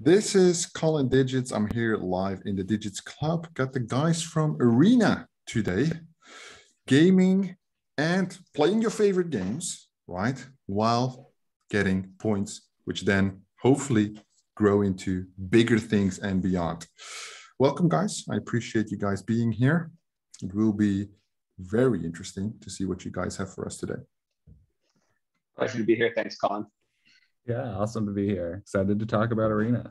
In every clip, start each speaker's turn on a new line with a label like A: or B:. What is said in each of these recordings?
A: This is Colin Digits. I'm here live in the Digits Club. Got the guys from Arena today, gaming and playing your favorite games, right? While getting points, which then hopefully grow into bigger things and beyond. Welcome, guys. I appreciate you guys being here. It will be very interesting to see what you guys have for us today.
B: Pleasure to be here. Thanks, Colin.
C: Yeah, awesome to be here. Excited to talk about Arena.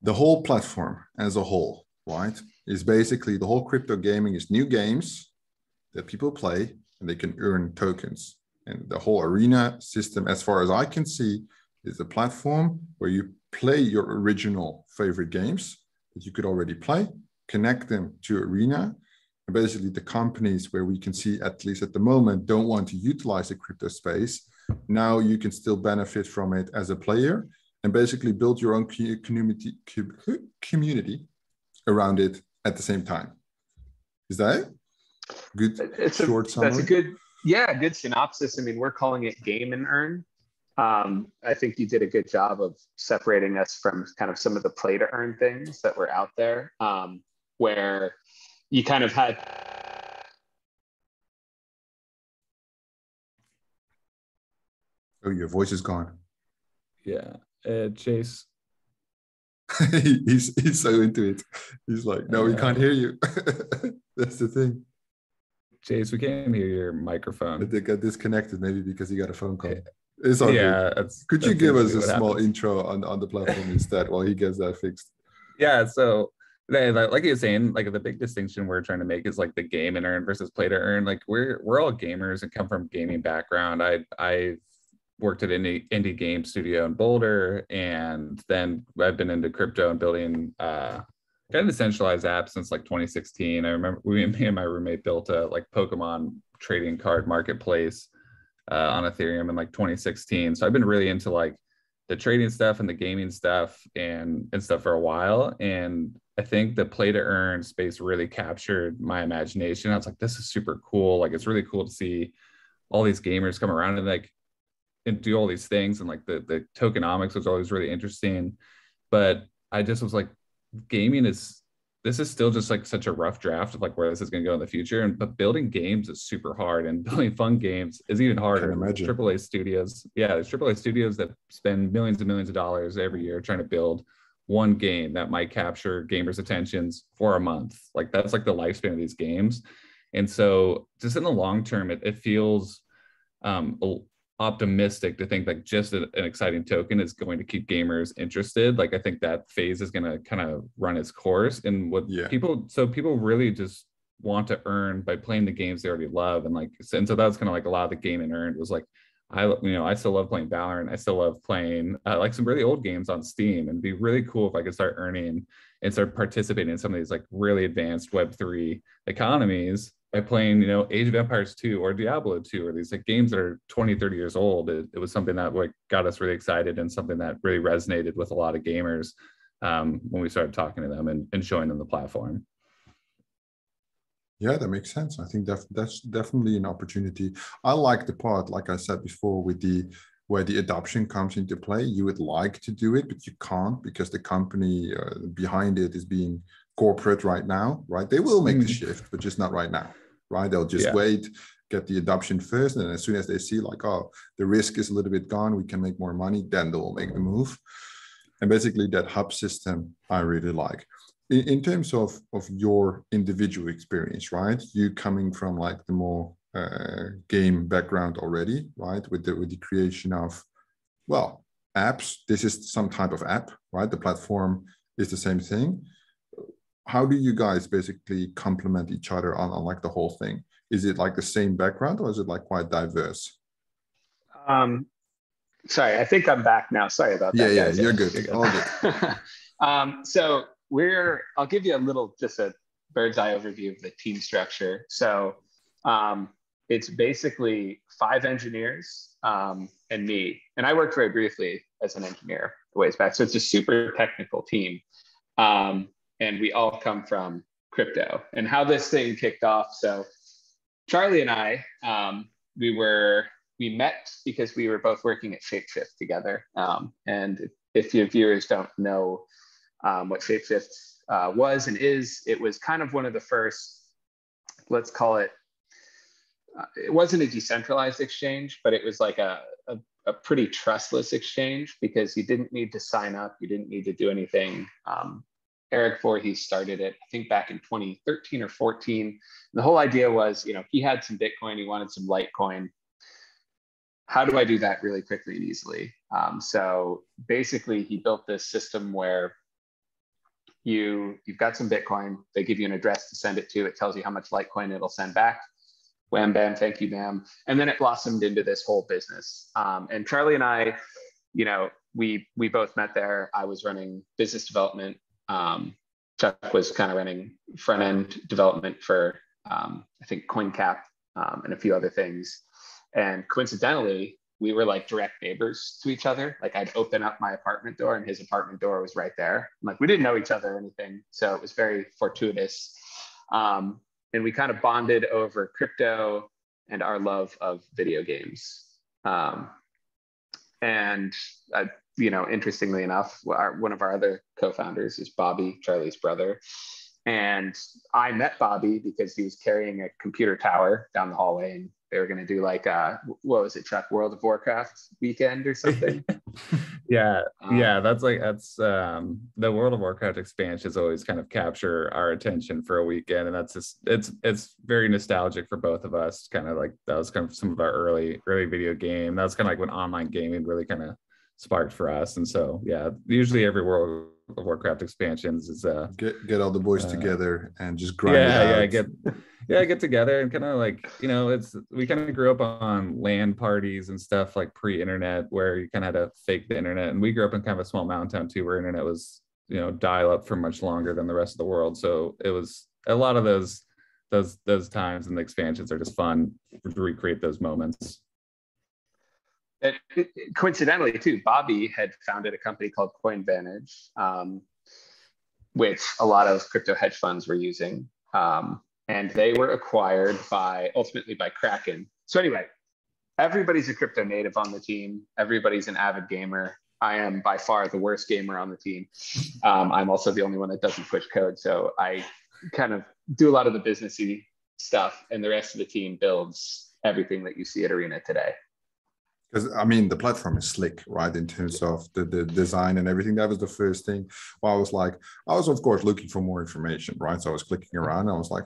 A: The whole platform as a whole, right, is basically the whole crypto gaming is new games that people play and they can earn tokens. And the whole Arena system, as far as I can see, is a platform where you play your original favorite games that you could already play, connect them to Arena. And basically the companies where we can see, at least at the moment, don't want to utilize the crypto space. Now you can still benefit from it as a player and basically build your own community around it at the same time. Is that it? Good short summary?
B: That's a good synopsis. I mean, we're calling it game and earn. I think you did a good job of separating us from kind of some of the play to earn things that were out there, where you kind of had.
A: Oh, your voice is gone.
C: Yeah, Chase.
A: he's so into it. He's like, no, we can't hear you. That's the thing.
C: Chase, we can't hear your microphone.
A: But they got disconnected, maybe because he got a phone call. It's all
C: good.
A: Could you give us a small intro on the platform instead while he gets that fixed?
C: Yeah, so like you were saying, like the big distinction we're trying to make is like the game and earn versus play to earn. Like we're all gamers and come from gaming background. I've worked at indie game studio in Boulder, and then I've been into crypto and building kind of decentralized apps since like 2016. I remember me and my roommate built a like Pokemon trading card marketplace on Ethereum in like 2016. So I've been really into like the trading stuff and the gaming stuff and stuff for a while. And I think the play to earn space really captured my imagination. I was like, this is super cool. Like, it's really cool to see all these gamers come around and do all these things. And like the tokenomics was always really interesting. But I just was like, this is still just like such a rough draft of like where this is going to go in the future. But building games is super hard, and building fun games is even harder. There's AAA studios. Yeah, there's AAA studios that spend millions and millions of dollars every year trying to build one game that might capture gamers' attentions for a month. Like that's like the lifespan of these games. And so just in the long term, it feels optimistic to think like just an exciting token is going to keep gamers interested. Like I think that phase is going to kind of run its course, and people really just want to earn by playing the games they already love. And so that's kind of like a lot of the game and earned was like, I still love playing Valorant. I still love playing like some really old games on Steam, and it'd be really cool if I could start earning and start participating in some of these like really advanced Web3 economies by playing, Age of Empires 2 or Diablo 2 or these like games that are 20, 30 years old. It was something that like got us really excited and something that really resonated with a lot of gamers when we started talking to them and showing them the platform.
A: Yeah, that makes sense. I think that's definitely an opportunity. I like the part, like I said before, where the adoption comes into play. You would like to do it, but you can't because the company behind it is being corporate right now, right? They will make the shift, but just not right now, right? They'll just wait, get the adoption first, and as soon as they see like, oh, the risk is a little bit gone, we can make more money, then they'll make the move. And basically that hub system I really like. In terms of your individual experience, right? You coming from like the more game background already, right? With the creation of, well, apps. This is some type of app, right? The platform is the same thing. How do you guys basically complement each other on like the whole thing? Is it like the same background, or is it like quite diverse?
B: Sorry, I think I'm back now. Sorry about that.
A: Yeah, you're good. All good.
B: So I'll give you just a bird's eye overview of the team structure. So it's basically 5 engineers and me. And I worked very briefly as an engineer a ways back. So it's a super technical team. And we all come from crypto. And how this thing kicked off. So Charlie and I, we met because we were both working at Shapeshift together. And if your viewers don't know what Shapeshift was and is, it was kind of one of the first, let's call it, it wasn't a decentralized exchange, but it was like a pretty trustless exchange because you didn't need to sign up. You didn't need to do anything. Eric Voorhees started it, I think back in 2013 or 14. And the whole idea was, he had some Bitcoin, he wanted some Litecoin. How do I do that really quickly and easily? So basically he built this system where you've got some Bitcoin, they give you an address to send it to, it tells you how much Litecoin it'll send back. Wham, bam, thank you, ma'am. And then it blossomed into this whole business. And Charlie and I, we both met there. I was running business development. Chuck was kind of running front end development for, I think, CoinCap and a few other things. And coincidentally, we were like direct neighbors to each other. Like I'd open up my apartment door and his apartment door was right there. Like we didn't know each other or anything. So it was very fortuitous. And we kind of bonded over crypto and our love of video games. Interestingly enough, one of our other co-founders is Bobby, Charlie's brother. And I met Bobby because he was carrying a computer tower down the hallway, and they were going to do like what was it, Chuck? World of Warcraft weekend or something.
C: Yeah, that's the World of Warcraft expansions always kind of capture our attention for a weekend, and that's just it's very nostalgic for both of us. Kind of like that was kind of some of our early video game. That was kind of like when online gaming really kind of sparked for us. And so usually every World of Warcraft expansions is
A: get all the boys together and just grind it out.
C: Get together and kind of like, we kind of grew up on LAN parties and stuff like pre-internet where you kind of had to fake the internet. And we grew up in kind of a small mountain town too, where internet was, dial up for much longer than the rest of the world. So it was a lot of those times, and the expansions are just fun to recreate those moments.
B: Coincidentally too, Bobby had founded a company called CoinVantage, which a lot of crypto hedge funds were using. And they were acquired ultimately by Kraken. So anyway, everybody's a crypto native on the team. Everybody's an avid gamer. I am by far the worst gamer on the team. I'm also the only one that doesn't push code. So I kind of do a lot of the businessy stuff, and the rest of the team builds everything that you see at Arena today.
A: Because the platform is slick, right? In terms of the design and everything. That was the first thing. Well, I was of course looking for more information, right? So I was clicking around. I was like,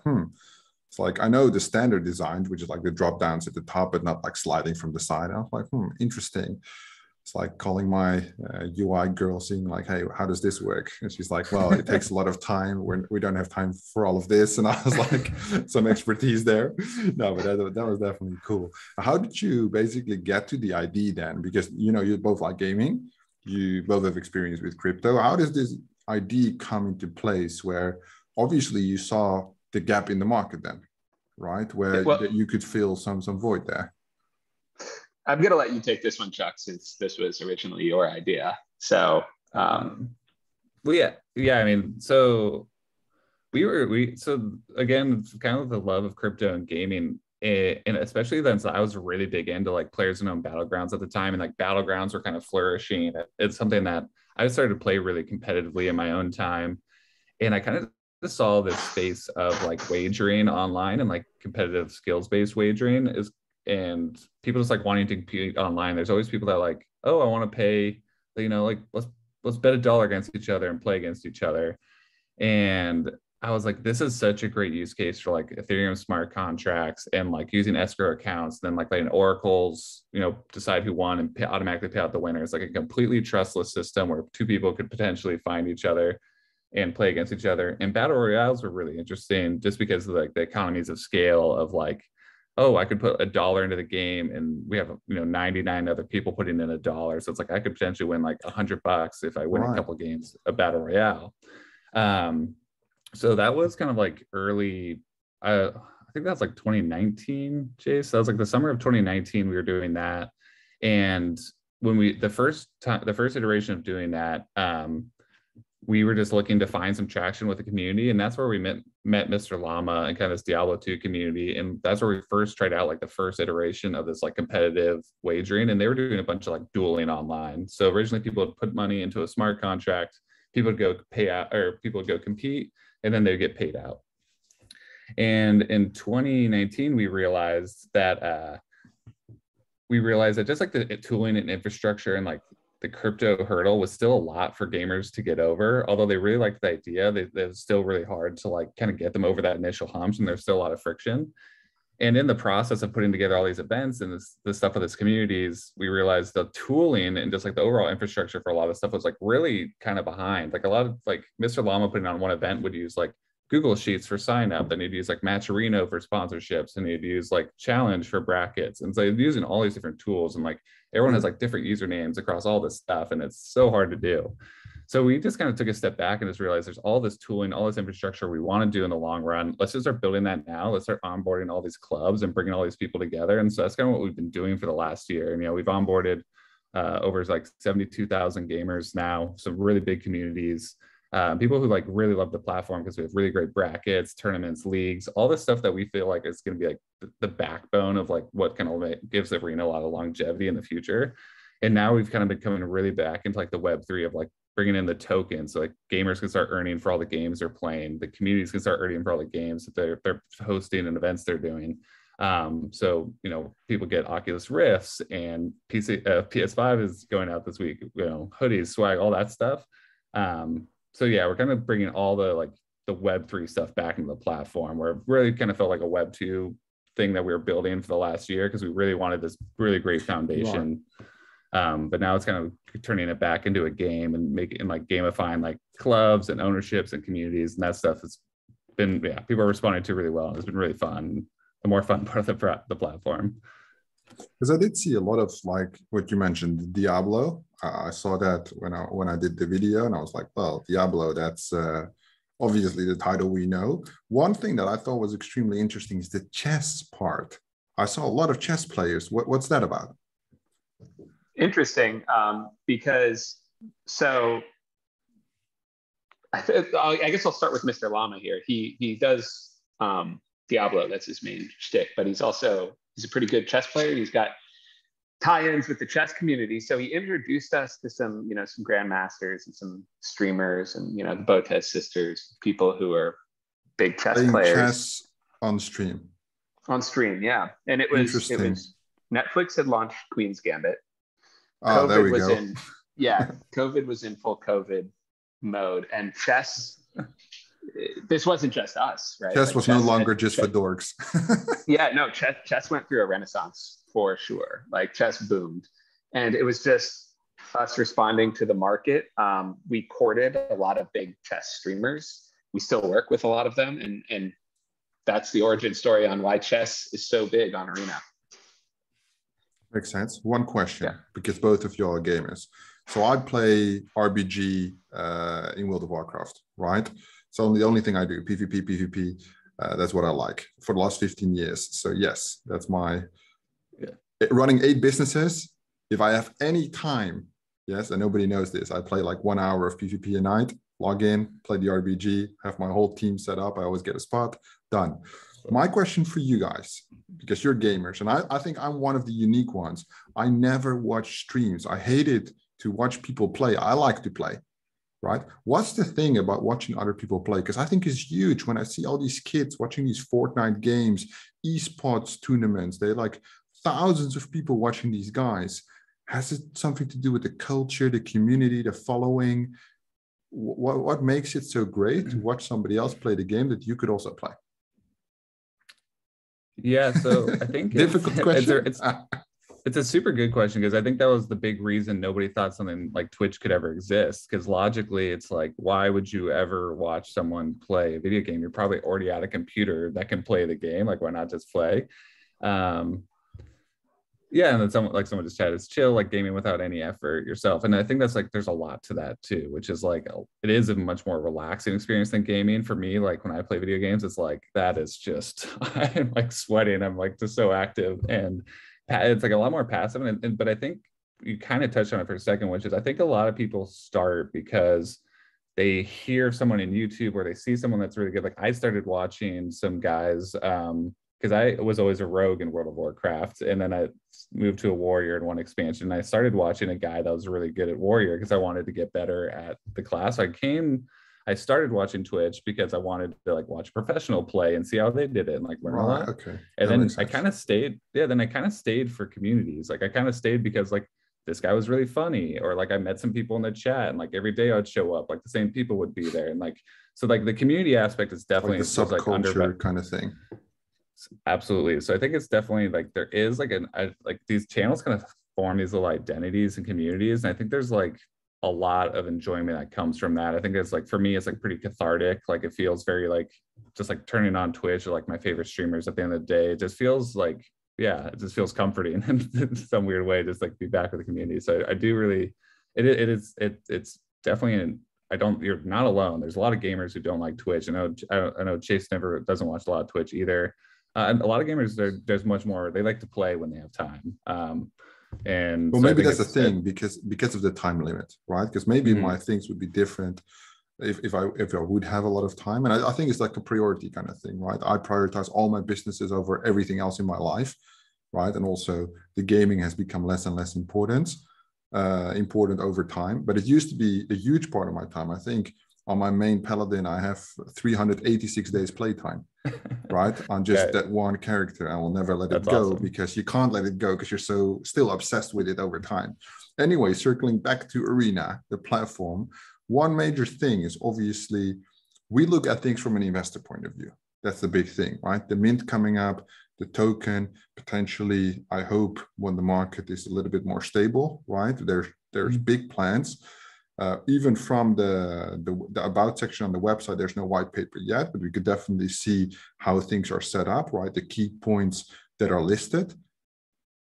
A: It's like, I know the standard design, which is like the drop downs at the top, but not like sliding from the side. I was like, interesting. It's like calling my UI girl, saying like, hey, how does this work? And she's like, well, it takes a lot of time. We don't have time for all of this. And I was like, some expertise there. No, but that was definitely cool. How did you basically get to the idea then? Because, you both like gaming, you both have experience with crypto. How does this idea come into place where obviously you saw the gap in the market then, right? Where you could fill some void there.
B: I'm going to let you take this one, Chuck, since this was originally your idea. So,
C: so again, kind of the love of crypto and gaming, and especially then, so I was really big into like Players Unknown Battlegrounds at the time, and like Battlegrounds were kind of flourishing. It's something that I started to play really competitively in my own time, and I kind of saw this space of like wagering online and like competitive skills-based wagering and people just like wanting to compete online. There's always people that are like, oh, I want to pay, like let's bet $1 against each other and play against each other. And I was like, this is such a great use case for like Ethereum smart contracts and like using escrow accounts, then like letting oracles, decide who won and automatically pay out the winner. It's like a completely trustless system where two people could potentially find each other and play against each other. And battle royales were really interesting just because of like the economies of scale of like, oh, I could put $1 into the game and we have 99 other people putting in $1. So it's like I could potentially win like $100 if I win a couple games of battle royale. So that was kind of like early. I think that's like 2019, Chase. So that was like the summer of 2019. We were doing that, and when the first iteration of doing that, we were just looking to find some traction with the community, and that's where we met Mr. Llama and kind of this Diablo 2 community, and that's where we first tried out like the first iteration of this like competitive wagering, and they were doing a bunch of like dueling online. So originally people would put money into a smart contract, people would go pay out, or people would go compete, and then they would get paid out. And in 2019 we realized that just like the tooling and infrastructure and like the crypto hurdle was still a lot for gamers to get over. Although they really liked the idea, it was still really hard to like kind of get them over that initial humps, and there's still a lot of friction. And in the process of putting together all these events and this stuff with these communities, we realized the tooling and just like the overall infrastructure for a lot of stuff was like really kind of behind. Like a lot of like Mr. Llama putting on one event would use like Google Sheets for sign up, then he'd use like Matcherino for sponsorships, and he'd use like Challenge for brackets. And so he's using all these different tools, and like everyone has like different usernames across all this stuff, and it's so hard to do. So we just kind of took a step back and just realized there's all this tooling, all this infrastructure we want to do in the long run. Let's just start building that now. Let's start onboarding all these clubs and bringing all these people together. And so that's kind of what we've been doing for the last year. And, you know, we've onboarded over like 72,000 gamers now, some really big communities. People who like really love the platform because we have really great brackets, tournaments, leagues, all this stuff that we feel like is going to be like the backbone of like what kind of gives Arena a lot of longevity in the future. And now we've kind of been coming really back into like the Web3 of like bringing in the tokens, so like gamers can start earning for all the games they're playing, the communities can start earning for all the games that they're hosting and events they're doing. So, you know, people get Oculus Rifts, and PS5 is going out this week, you know, hoodies, swag, all that stuff. So yeah, we're kind of bringing all the like the Web3 stuff back into the platform, where it really kind of felt like a Web2 thing that we were building for the last year, because we really wanted this really great foundation. But now it's kind of turning it back into a game and making like gamifying like clubs and ownerships and communities, and that stuff has been, yeah, people are responding to really well. It's been really fun, the more fun part of the platform.
A: Because I did see a lot of like what you mentioned, Diablo. I saw that when I did the video, and I was like, well, Diablo, that's obviously the title we know. One thing that I thought was extremely interesting is the chess part. I saw a lot of chess players. What's that about?
B: Interesting, because so I guess I'll start with Mr. Llama here. He does Diablo, that's his main shtick, but he's a pretty good chess player. He's got tie-ins with the chess community. So he introduced us to some grandmasters and some streamers, and, you know, the Botez sisters, people who are big chess players.
A: Chess on stream.
B: On stream, yeah. And it was Netflix had launched Queen's Gambit.
A: Oh, there we go.
B: COVID was in full COVID mode, and chess, this wasn't just us, right?
A: Chess was no longer just for dorks.
B: Yeah, no, chess went through a renaissance for sure. Like chess boomed, and it was just us responding to the market. We courted a lot of big chess streamers. We still work with a lot of them, and that's the origin story on why chess is so big on Arena.
A: Makes sense. One question, because both of you are gamers. So I play RBG in World of Warcraft, right? So the only thing I do, PvP, that's what I like for the last 15 years. So yes, that's my running 8 businesses. If I have any time, yes, and nobody knows this, I play like 1 hour of PvP a night, log in, play the RBG, have my whole team set up. I always get a spot, done. My question for you guys, because you're gamers, and I think I'm one of the unique ones. I never watch streams. I hated to watch people play. I like to play, right? What's the thing about watching other people play? Because I think it's huge when I see all these kids watching these Fortnite games, esports tournaments. They're like thousands of people watching these guys. Has it something to do with the culture, the community, the following? What makes it so great to watch somebody else play the game that you could also play?
C: Yeah, so I think
A: difficult question.
C: It's a super good question, because I think that was the big reason nobody thought something like Twitch could ever exist. Because logically, it's like, why would you ever watch someone play a video game? You're probably already at a computer that can play the game. Like, why not just play? Yeah, and then someone just chatted, it's chill, like gaming without any effort yourself. And I think that's like, there's a lot to that too, which is like, it is a much more relaxing experience than gaming. For me, like when I play video games, it's like, that is just, I'm like sweating, I'm like just so active, and it's like a lot more passive. But I think you kind of touched on it for a second, which is I think a lot of people start because they hear someone in YouTube or they see someone that's really good. Like I started watching some guys, because I was always a rogue in World of Warcraft, and then I moved to a warrior in one expansion. And I started watching a guy that was really good at warrior because I wanted to get better at the class. I started watching Twitch because I wanted to like watch professional play and see how they did it and like learn a lot.
A: Okay.
C: And then I kind of stayed. Yeah, then I kind of stayed for communities. Like I kind of stayed because like this guy was really funny, or like I met some people in the chat, and like every day I'd show up, like the same people would be there, and like so like the community aspect is definitely
A: like the subculture kind of thing.
C: Absolutely. So I think it's definitely like there is like like these channels kind of form these little identities and communities, and I think there's like a lot of enjoyment that comes from that. I think it's like for me, it's like pretty cathartic. Like it feels very like just like turning on Twitch or like my favorite streamers at the end of the day. It just feels like, yeah, it just feels comforting in some weird way, just like be back with the community. So I do really, it's definitely you're not alone. There's a lot of gamers who don't like Twitch. I know Chase never doesn't watch a lot of Twitch either. And a lot of gamers, there's much more, they like to play when they have time. And
A: well, so maybe that's the thing, because of the time limit, right? Because maybe my things would be different if I would have a lot of time. And I think it's like a priority kind of thing, right? I prioritize all my businesses over everything else in my life, right? And also the gaming has become less and less important over time. But it used to be a huge part of my time. I think on my main Paladin, I have 386 days playtime, right? On just that one character. I will never let it go, because you can't let it go because you're so still obsessed with it over time. Anyway, circling back to Arena, the platform, one major thing is obviously we look at things from an investor point of view. That's the big thing, right? The mint coming up, the token, potentially, I hope when the market is a little bit more stable, right? There's big plans. Even from the about section on the website, there's no white paper yet, but we could definitely see how things are set up, right? The key points that are listed.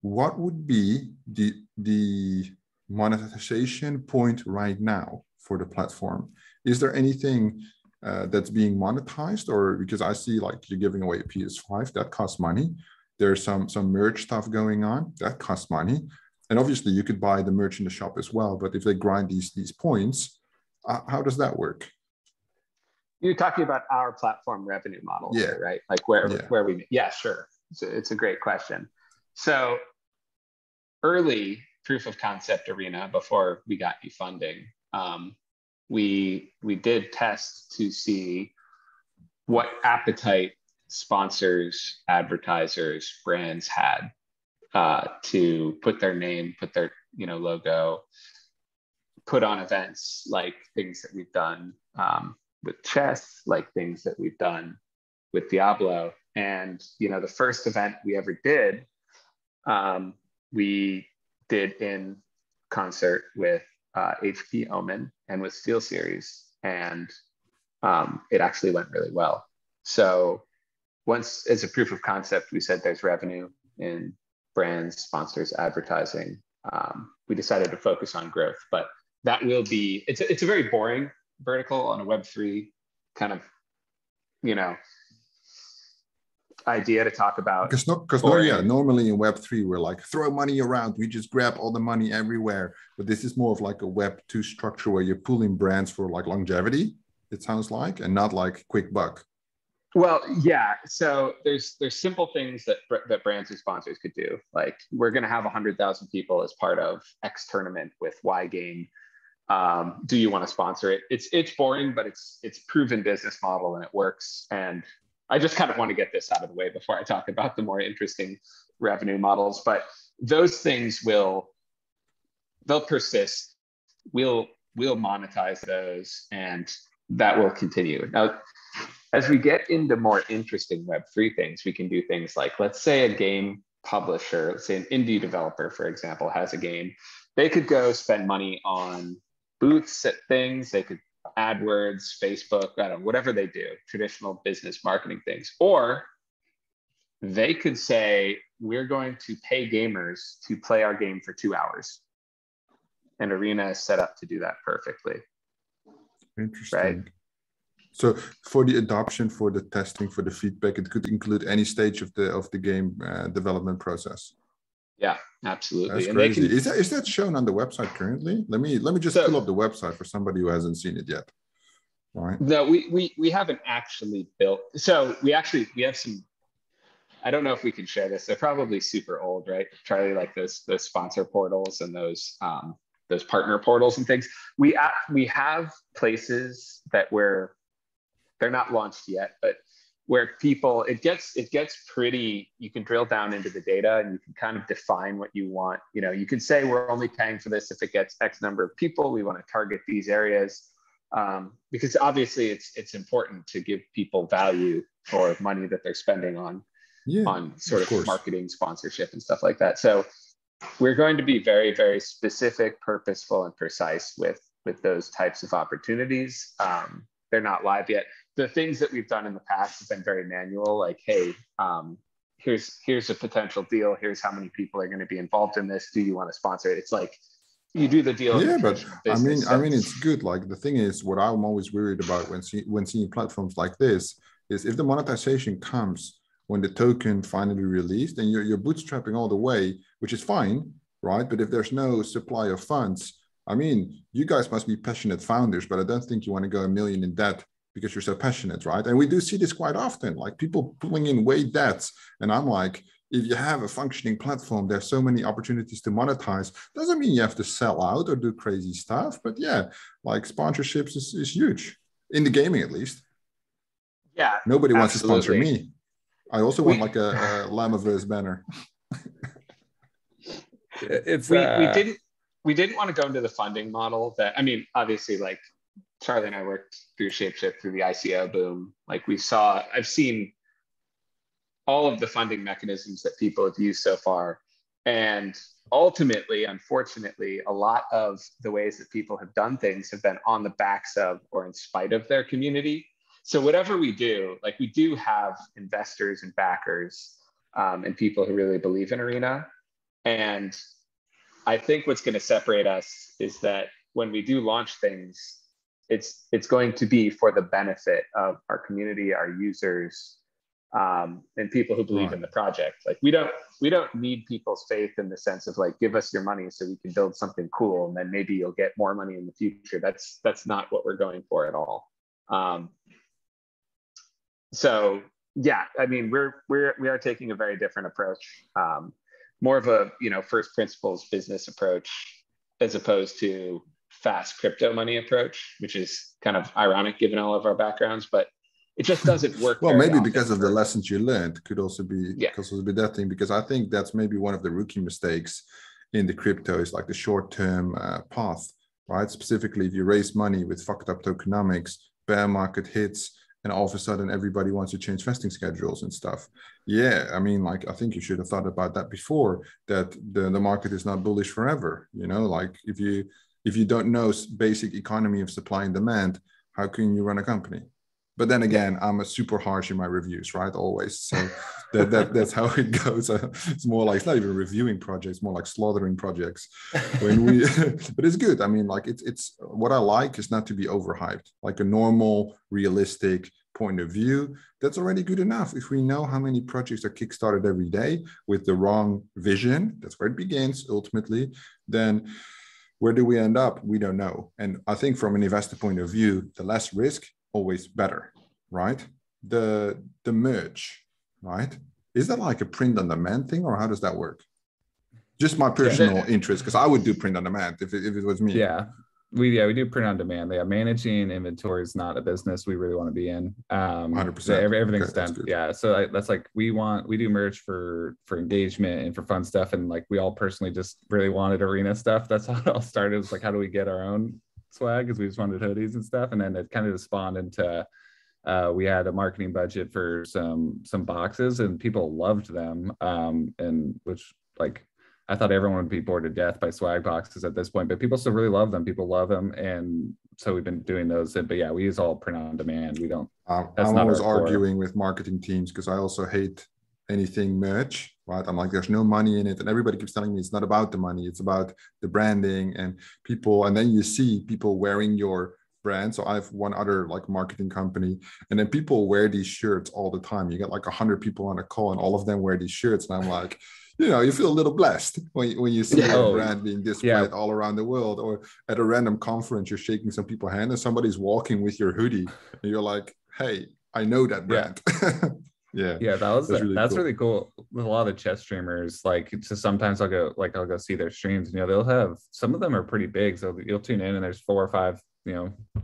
A: What would be the monetization point right now for the platform? Is there anything that's being monetized? Or because I see like you're giving away a PS5, that costs money. There's some merch stuff going on that costs money. And obviously you could buy the merch in the shop as well. But if they grind these points, how does that work?
B: You're talking about our platform revenue model, here, right? Like where we, sure. It's a great question. So early proof of concept Arena, before we got any funding, we did test to see what appetite sponsors, advertisers, brands had to put their name, put their logo, put on events like things that we've done with chess, like things that we've done with Diablo. And the first event we ever did, we did in concert with HP Omen and with SteelSeries, and it actually went really well. So once, as a proof of concept, we said there's revenue in brands, sponsors, advertising. We decided to focus on growth, but that will be, it's a very boring vertical on a Web3 kind of, idea to talk about.
A: Because normally in Web3, we're like, throw money around. We just grab all the money everywhere. But this is more of like a Web2 structure where you're pulling brands for like longevity, it sounds like, and not like quick buck.
B: Well, yeah. So there's simple things that brands or sponsors could do. Like, we're going to have 100,000 people as part of X tournament with Y game. Do you want to sponsor it? It's boring, but it's proven business model and it works. And I just kind of want to get this out of the way before I talk about the more interesting revenue models. But those things they'll persist. We'll monetize those, and that will continue. Now, as we get into more interesting Web3 things, we can do things like, let's say a game publisher, let's say an indie developer, for example, has a game. They could go spend money on booths at things. They could AdWords, Facebook, I don't know, whatever they do, traditional business marketing things. Or they could say, we're going to pay gamers to play our game for 2 hours. And Arena is set up to do that perfectly.
A: Interesting.
B: Right?
A: So for the adoption, for the testing, for the feedback, it could include any stage of the game development process.
B: Yeah, absolutely.
A: That's
B: and
A: crazy.
B: They can...
A: Is that shown on the website currently? Let me just pull up the website for somebody who hasn't seen it yet. right?
B: No, we haven't actually built. So we have some. I don't know if we can share this. They're probably super old, right, Charlie? Like those sponsor portals and those partner portals and things. We have places that they're not launched yet, but where people, it gets pretty, you can drill down into the data and you can kind of define what you want. You know, you can say we're only paying for this if it gets X number of people. We want to target these areas, because obviously it's important to give people value for money that they're spending on sort of marketing, sponsorship, and stuff like that. So we're going to be very, very specific, purposeful, and precise with those types of opportunities. They're not live yet. The things that we've done in the past have been very manual, like, hey, here's a potential deal. Here's how many people are going to be involved in this. Do you want to sponsor it? It's like you do the deal.
A: Yeah, but I mean, it's good. Like the thing is, what I'm always worried about when seeing platforms like this is if the monetization comes when the token finally released, and you're bootstrapping all the way, which is fine, right? But if there's no supply of funds, I mean, you guys must be passionate founders, but I don't think you want to go $1 million in debt because you're so passionate, right? And we do see this quite often, like people pulling in way debts. And I'm like, if you have a functioning platform, there's so many opportunities to monetize. Doesn't mean you have to sell out or do crazy stuff, but yeah, like sponsorships is huge in the gaming, at least.
B: Yeah,
A: nobody wants to sponsor me. I also want like a Metaverse banner.
B: We didn't want to go into the funding model that, I mean, obviously, like Charlie and I worked through Shapeshift through the ICO boom. Like I've seen all of the funding mechanisms that people have used so far. And ultimately, unfortunately, a lot of the ways that people have done things have been on the backs of or in spite of their community. So whatever we do, like we do have investors and backers and people who really believe in Arena. And I think what's going to separate us is that when we do launch things, it's going to be for the benefit of our community, our users, and people who believe in the project. Like we don't need people's faith in the sense of like, give us your money so we can build something cool, and then maybe you'll get more money in the future. That's not what we're going for at all. So yeah, I mean, we are taking a very different approach, more of a first principles business approach as opposed to fast crypto money approach, which is kind of ironic given all of our backgrounds, but it just doesn't work.
A: Well, maybe because of the lessons you learned could also be that thing, because I think that's maybe one of the rookie mistakes in the crypto is like the short-term path, right? Specifically, if you raise money with fucked up tokenomics, bear market hits, and all of a sudden everybody wants to change vesting schedules and stuff. Yeah, I mean, like, I think you should have thought about that before, that the market is not bullish forever. Like if you don't know basic economy of supply and demand, how can you run a company? But then again, I'm super harsh in my reviews, right? Always. So that's how it goes. It's more like, it's not even reviewing projects, more like slaughtering projects. But it's good. I mean, like it's what I like is not to be overhyped, like a normal, realistic point of view. That's already good enough. If we know how many projects are kickstarted every day with the wrong vision, that's where it begins ultimately, then where do we end up? We don't know. And I think from an investor point of view, the less risk, always better, right? The merge, right? Is that like a print on demand thing, or how does that work? Just my personal interest, because I would do print on demand if it was me.
C: Yeah, we do print on demand. Yeah, managing inventory is not a business we really want to be in.
A: 100%.
C: Everything's done. Yeah, so that's like we do merge for engagement and for fun stuff, and like we all personally just really wanted Arena stuff. That's how it all started. It's like, how do we get our own swag, because we just wanted hoodies and stuff, and then it kind of just spawned into we had a marketing budget for some boxes, and people loved them, and which, like, I thought everyone would be bored to death by swag boxes at this point, but people still really love them. People love them, and so we've been doing those. But yeah, we use all print on demand. We don't.
A: I'm always arguing with marketing teams because I also hate anything merch, right? I'm like, there's no money in it, and everybody keeps telling me it's not about the money, it's about the branding and people. And then you see people wearing your brand. So I have one other like marketing company, and then people wear these shirts all the time. You get like 100 people on a call, and all of them wear these shirts, and I'm like, you feel a little blessed when you see your
C: Oh,
A: brand being displayed all around the world, or at a random conference, you're shaking some people's hand and somebody's walking with your hoodie and you're like, hey, I know that brand.
C: Yeah, that's really cool. With a lot of the chess streamers, like, so sometimes I'll go see their streams, and they'll have, some of them are pretty big, so you'll tune in and there's 4 or 5,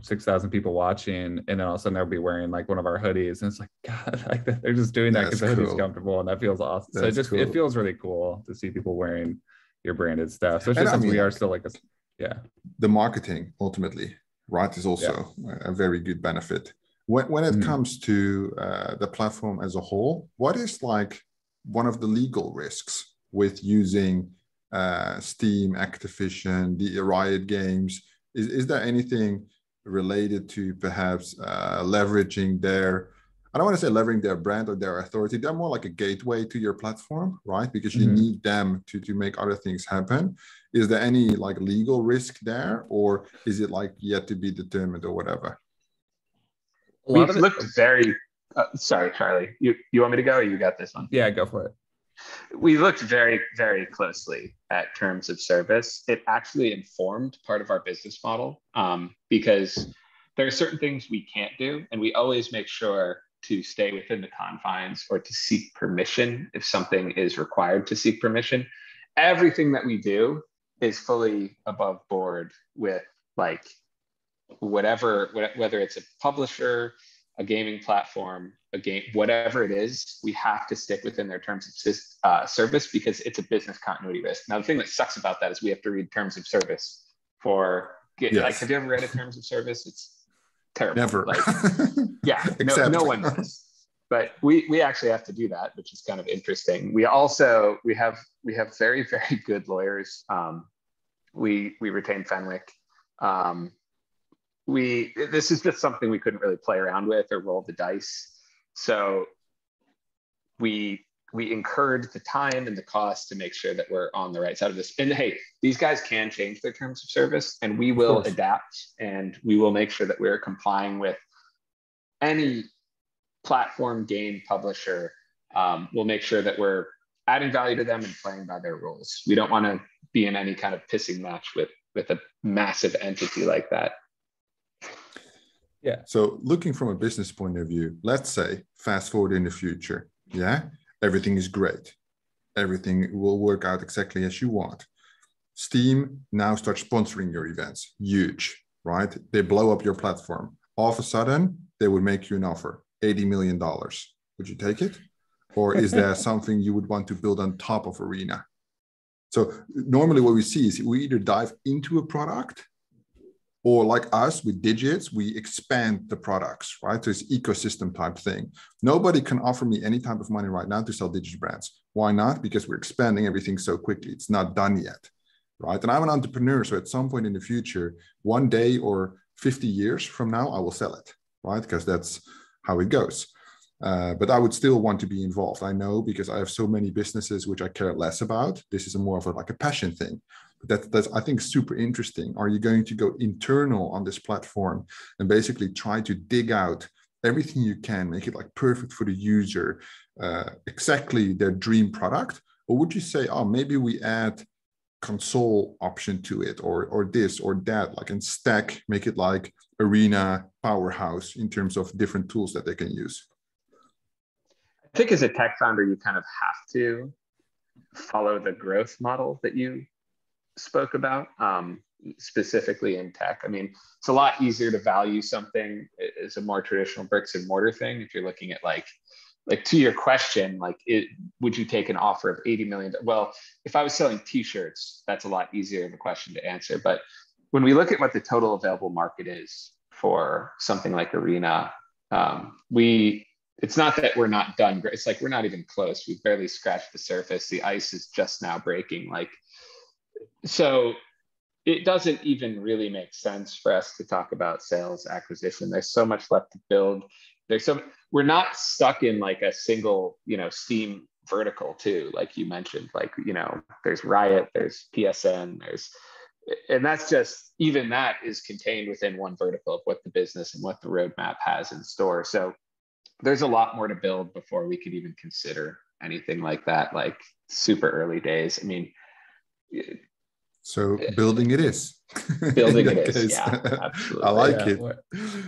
C: 6,000 people watching, and then all of a sudden they'll be wearing like one of our hoodies, and it's like, God, like they're just doing that because the hoodie's comfortable, and that feels awesome.
A: That's
C: so it feels really cool to see people wearing your branded stuff, especially since we are still like
A: the marketing ultimately, right, is also a very good benefit. When it comes to the platform as a whole, what is like one of the legal risks with using Steam, Activision, the Riot Games? Is there anything related to perhaps leveraging their, I don't want to say leveraging their brand or their authority, they're more like a gateway to your platform, right? Because you need them to make other things happen. Is there any like legal risk there, or is it like yet to be determined or whatever?
B: We've looked very, sorry, Charlie, you want me to go, or you got this one?
C: Yeah, go for it.
B: We looked very, very closely at terms of service. It actually informed part of our business model, because there are certain things we can't do, and we always make sure to stay within the confines or to seek permission if something is required to seek permission. Everything that we do is fully above board with like whatever, whether it's a publisher, a gaming platform, a game, whatever it is, we have to stick within their terms of service, because it's a business continuity risk. Now, the thing that sucks about that is we have to read terms of service for, like, have you ever read a terms of service? It's terrible.
A: Never.
B: Like, no one does. But we actually have to do that, which is kind of interesting. We also, we have very, very good lawyers. We retain Fenwick. This is just something we couldn't really play around with or roll the dice. So we incurred the time and the cost to make sure that we're on the right side of this. And hey, these guys can change their terms of service, and we will adapt, and we will make sure that we're complying with any platform, game, publisher. We'll make sure that we're adding value to them and playing by their rules. We don't want to be in any kind of pissing match with a massive entity like that.
A: Yeah. So looking from a business point of view, let's say fast forward in the future, everything is great. Everything will work out exactly as you want. Steam now starts sponsoring your events. Huge, right? They blow up your platform. All of a sudden, they would make you an offer, $80 million. Would you take it? Or is there something you would want to build on top of Arena? So normally what we see is we either dive into a product, or like us with Digits, we expand the products, right? So it's ecosystem type thing. Nobody can offer me any type of money right now to sell Digits brands. Why not? Because we're expanding everything so quickly. It's not done yet, right? And I'm an entrepreneur, so at some point in the future, one day or 50 years from now, I will sell it, right? Because that's how it goes. But I would still want to be involved. I know, because I have so many businesses which I care less about. This is more of like a passion thing. That's I think super interesting. Are you going to go internal on this platform and basically try to dig out everything you can, make it like perfect for the user, exactly their dream product? Or would you say, oh, maybe we add console option to it, or this or that, like, and stack, make it like Arena powerhouse in terms of different tools that they can use?
B: I think as a tech founder, you kind of have to follow the growth model that you spoke about, specifically in tech. I mean, it's a lot easier to value something as a more traditional bricks and mortar thing. If you're looking at like to your question, like, would you take an offer of 80 million? Well, if I was selling t-shirts, that's a lot easier of a question to answer. But when we look at what the total available market is for something like Arena, it's not that we're not done. It's like we're not even close. We've barely scratched the surface. The ice is just now breaking. So it doesn't even really make sense for us to talk about sales acquisition. There's so much left to build. We're not stuck in like a single, Steam vertical too, like you mentioned. Like, there's Riot, there's PSN, and that's just, even that is contained within one vertical of what the business and what the roadmap has in store. So there's a lot more to build before we could even consider anything like that, like super early days. I mean,
A: so building it is.
B: Building it is, yeah, absolutely.
A: I like
C: Yeah,
A: it.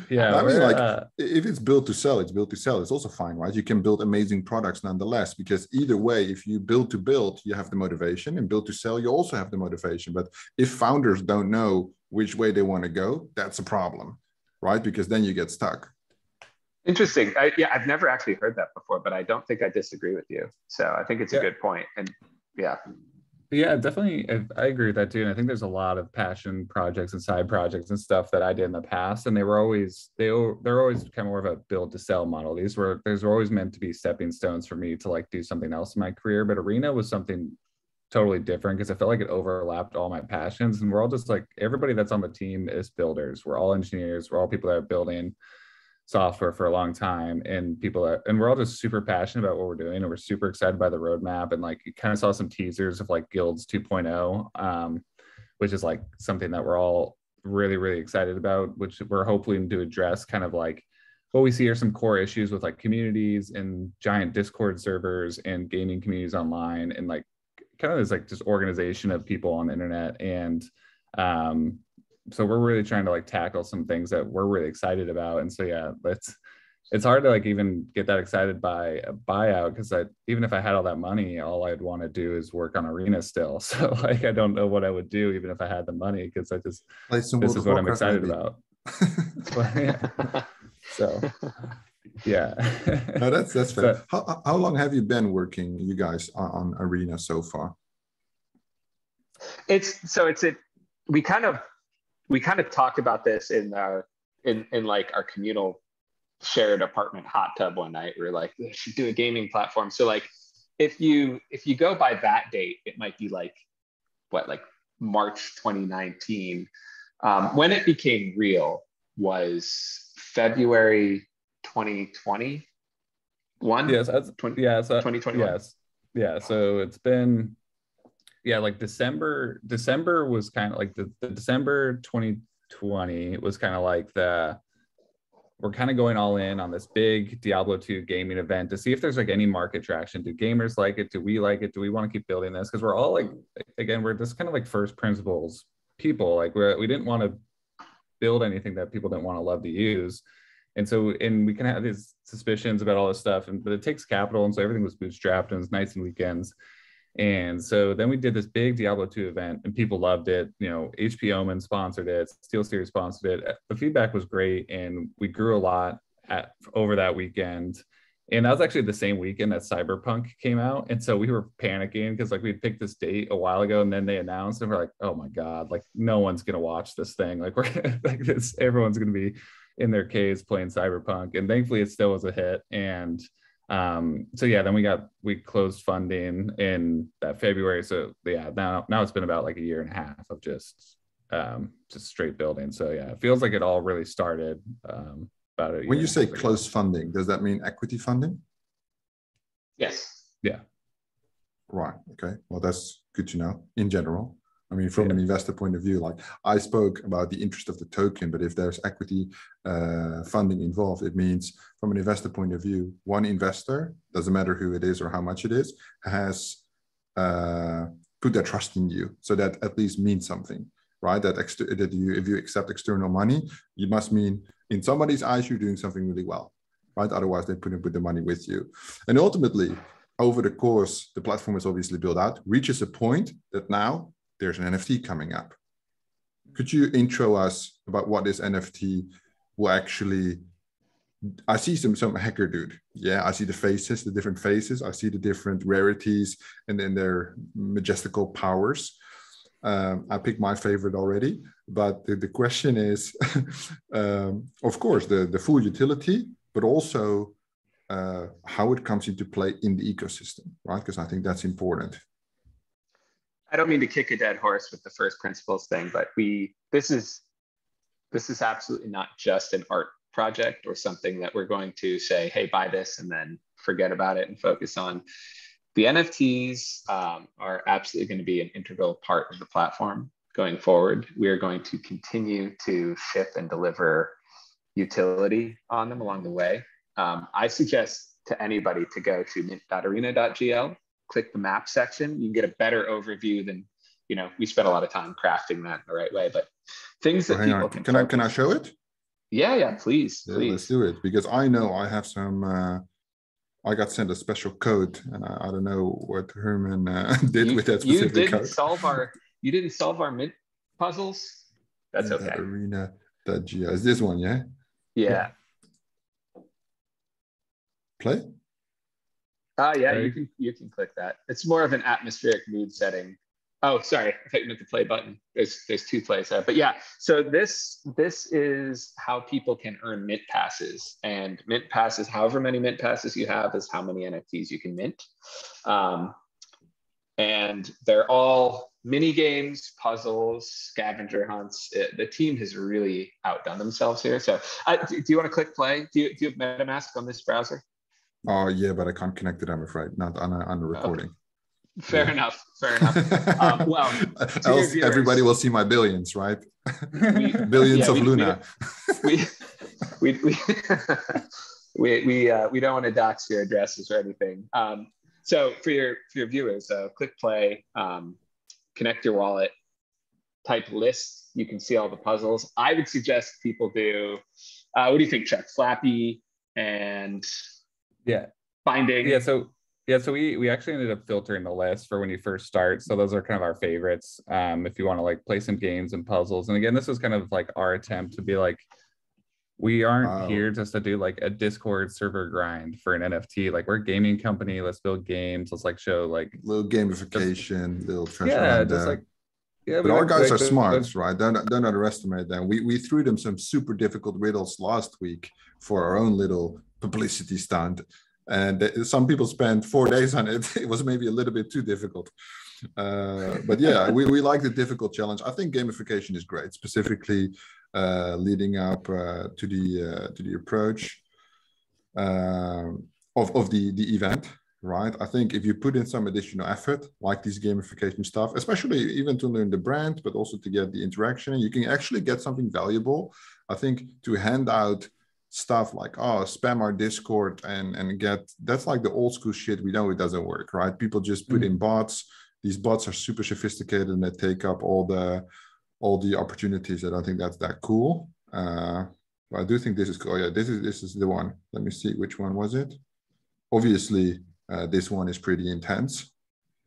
C: yeah,
A: I mean, like if it's built to sell, it's built to sell. It's also fine, right? You can build amazing products nonetheless, because either way, if you build to build, you have the motivation, and build to sell, you also have the motivation. But if founders don't know which way they want to go, that's a problem, right? Because then you get stuck.
B: Interesting. Yeah, I've never actually heard that before, but I don't think I disagree with you. So I think it's a good point. And yeah.
C: Yeah, definitely. I agree with that too. And I think there's a lot of passion projects and side projects and stuff that I did in the past, and they're always kind of more of a build to sell model. There's always meant to be stepping stones for me to like do something else in my career. But Arena was something totally different because I felt like it overlapped all my passions, and we're all just like, everybody that's on the team is builders. We're all engineers. We're all people that are building software for a long time, and we're all just super passionate about what we're doing, and we're super excited by the roadmap. And like, you kind of saw some teasers of like Guilds 2.0, which is like something that we're all really, really excited about, which we're hoping to address kind of like what we see are some core issues with like communities and giant Discord servers and gaming communities online, and like kind of this like just organization of people on the internet. And so we're really trying to like tackle some things that we're really excited about. And so yeah, it's hard to like even get that excited by a buyout, because even if I had all that money, all I'd want to do is work on Arena still. So like, I don't know what I would do even if I had the money, because this is what I'm excited about. So yeah.
A: No, that's fair.
C: So,
A: how long have you been working, you guys, on Arena so far?
B: We kind of talked about this in like our communal shared apartment hot tub one night. We were like, we should do a gaming platform. So like, if you go by that date, it might be like March 2019. When it became real was February 2021.
C: Yes, 2021. Yes, yeah. So it's been, yeah, like December was kind of like the December 2020 was kind of like we're kind of going all in on this big Diablo 2 gaming event to see if there's like any market traction. Do gamers like it? Do we like it? Do we want to keep building this? Because we're all like, again, we're just kind of like first principles people. Like we didn't want to build anything that people didn't want to love to use. And we can have these suspicions about all this stuff, but it takes capital. And so everything was bootstrapped, and it was nights and weekends. And so then we did this big Diablo 2 event, and people loved it. You know, HP Omen sponsored it, SteelSeries sponsored it. The feedback was great, and we grew a lot over that weekend. And that was actually the same weekend that Cyberpunk came out. And so we were panicking because like we picked this date a while ago, and then they announced, and we're like, oh my God, like no one's gonna watch this thing. Like we're like this, everyone's gonna be in their caves playing Cyberpunk. And thankfully it still was a hit. And so yeah, then we closed funding in that February. So yeah, now it's been about like a year and a half of just straight building. So yeah, it feels like it all really started about a year.
A: When you say closed funding, does that mean equity funding?
B: Yes.
C: Yeah.
A: Right. Okay. Well, that's good to know in general. I mean, from an investor point of view, like I spoke about the interest of the token, but if there's equity funding involved, it means from an investor point of view, one investor, doesn't matter who it is or how much it is, has put their trust in you. So that at least means something, right? That if you accept external money, you must mean in somebody's eyes, you're doing something really well, right? Otherwise, they put the money with you. And ultimately, over the course, the platform is obviously built out, reaches a point that now there's an NFT coming up. Could you intro us about what this NFT will actually? I see some hacker dude. Yeah, I see the faces, the different faces. I see the different rarities and then their majestical powers. I picked my favorite already, but the question is, of course, the full utility, but also how it comes into play in the ecosystem, right? Because I think that's important.
B: I don't mean to kick a dead horse with the first principles thing, but this is absolutely not just an art project or something that we're going to say, hey, buy this and then forget about it and focus on. The NFTs are absolutely going to be an integral part of the platform going forward. We are going to continue to ship and deliver utility on them along the way. I suggest to anybody to go to mint.arena.gl, click the map section. You can get a better overview than, we spent a lot of time crafting that in the right way, but things that people
A: can I show it?
B: Yeah, please.
A: Let's do it, because I know I have some, I got sent a special code, and I don't know what Herman did with that specific code.
B: You didn't solve our mint puzzles? That's okay.
A: Arena.gl. Is this one, yeah?
B: Yeah.
A: Play?
B: Yeah, you can click that. It's more of an atmospheric mood setting. Oh, sorry, I thought you meant the play button. There's two plays there, but yeah. So this is how people can earn mint passes, and mint passes, however many mint passes you have, is how many NFTs you can mint. And they're all mini games, puzzles, scavenger hunts. The team has really outdone themselves here. So, do you want to click play? Do you have MetaMask on this browser?
A: Oh yeah, but I can't connect it, I'm afraid, not on the recording.
B: Okay. Fair enough. Well,
A: else everybody will see my billions, right? Billions of Luna.
B: We don't want to dox your addresses or anything. So for your viewers, click play, connect your wallet, type list. You can see all the puzzles. I would suggest people do. What do you think, Chuck? Flappy and Binding.
C: So we actually ended up filtering the list for when you first start. So those are kind of our favorites. If you want to like play some games and puzzles. And again, this is kind of like our attempt to be like, we aren't here just to do like a Discord server grind for an NFT. Like, we're a gaming company. Let's build games. Let's like show like
A: little gamification, little
C: but
A: our guys are smart, right? Don't underestimate them. We threw them some super difficult riddles last week for our own little publicity stunt. And some people spent 4 days on it. It was maybe a little bit too difficult. But yeah, we like the difficult challenge. I think gamification is great, specifically leading up to the approach of the event, right? I think if you put in some additional effort, like these gamification stuff, especially even to learn the brand, but also to get the interaction, you can actually get something valuable. I think to hand out stuff like, spam our Discord and get, that's like the old school shit. We know it doesn't work, right? People just put in bots. These bots are super sophisticated and they take up all the opportunities. I don't think that's that cool. But I do think this is cool. Yeah, this is the one. Let me see, which one was it? Obviously, this one is pretty intense,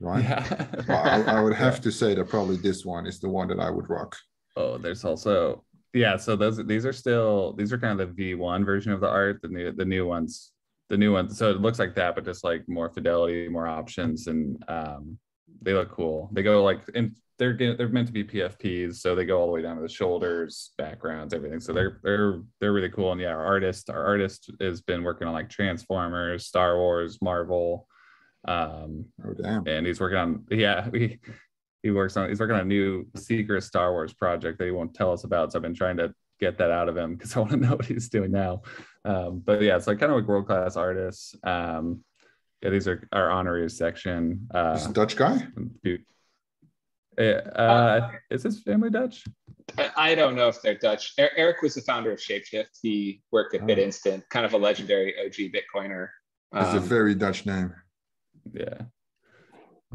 A: right? Yeah. I would have to say that probably this one is the one that I would rock.
C: Oh, there's also. Yeah, so these are kind of the V1 version of the art, the new ones. So it looks like that, but just like more fidelity, more options, and they look cool. They go like, and they're meant to be PFPs, so they go all the way down to the shoulders, backgrounds, everything. So they're really cool. And yeah, our artist has been working on like Transformers, Star Wars, Marvel.
A: Oh damn!
C: And he's working on he's working on a new secret Star Wars project that he won't tell us about. So I've been trying to get that out of him because I want to know what he's doing now. But yeah, it's like kind of like world-class artists. These are our honorees section.
A: This is a Dutch guy?
C: Is his family Dutch?
B: I don't know if they're Dutch. Eric was the founder of Shapeshift. He worked at BitInstant, kind of a legendary OG Bitcoiner.
A: It's a very Dutch name.
C: Yeah.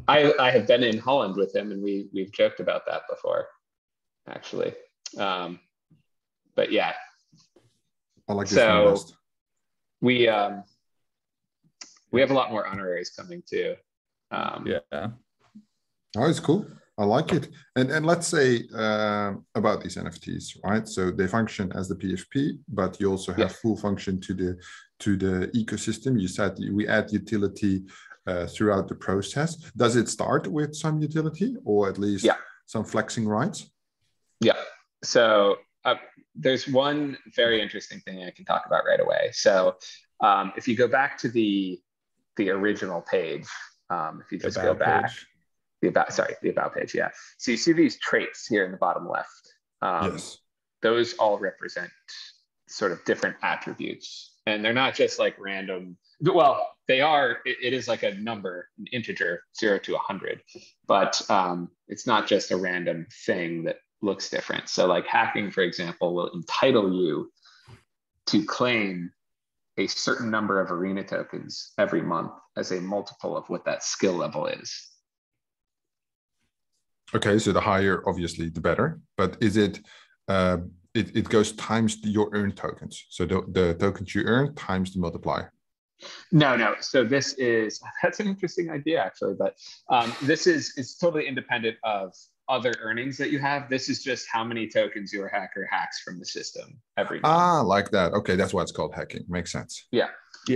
B: I have been in Holland with him, and we've joked about that before, actually. But yeah.
A: I like this one best.
B: We have a lot more honoraries coming too.
C: Oh,
A: it's cool. I like it. And let's say about these NFTs, right? So they function as the PFP, but you also have full function to the ecosystem. You said we add utility throughout the process. Does it start with some utility, or at least some flexing rights?
B: Yeah. So there's one very interesting thing I can talk about right away. So if you go back to the original page, if you just go back, the about page, yeah. So you see these traits here in the bottom left.
A: Yes.
B: Those all represent sort of different attributes, and they're not just like random. Well, they are. It is like a number, an integer, 0 to 100, but it's not just a random thing that looks different. So like hacking, for example, will entitle you to claim a certain number of Arena tokens every month as a multiple of what that skill level is.
A: Okay, so the higher, obviously, the better. But is it, it goes times your earned tokens. So the tokens you earn times the multiplier.
B: No. So this is, that's an interesting idea actually, but this is, it's totally independent of other earnings that you have. This is just how many tokens your hacker hacks from the system every month.
A: Ah, like that. Okay, that's why it's called hacking. Makes sense.
B: Yeah.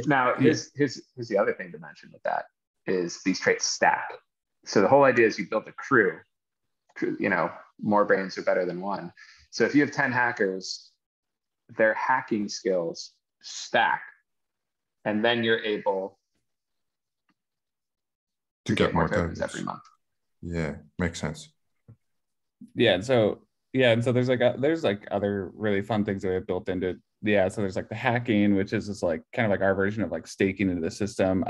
B: Now, here's the other thing to mention with that is these traits stack. So the whole idea is you build a crew, you know, more brains are better than one. So if you have 10 hackers, their hacking skills stack, and then you're able to get more tokens every month.
A: Yeah, makes sense.
C: Yeah, and so there's like other really fun things that we have built into. Yeah, so there's like the hacking, which is just like kind of like our version of like staking into the system.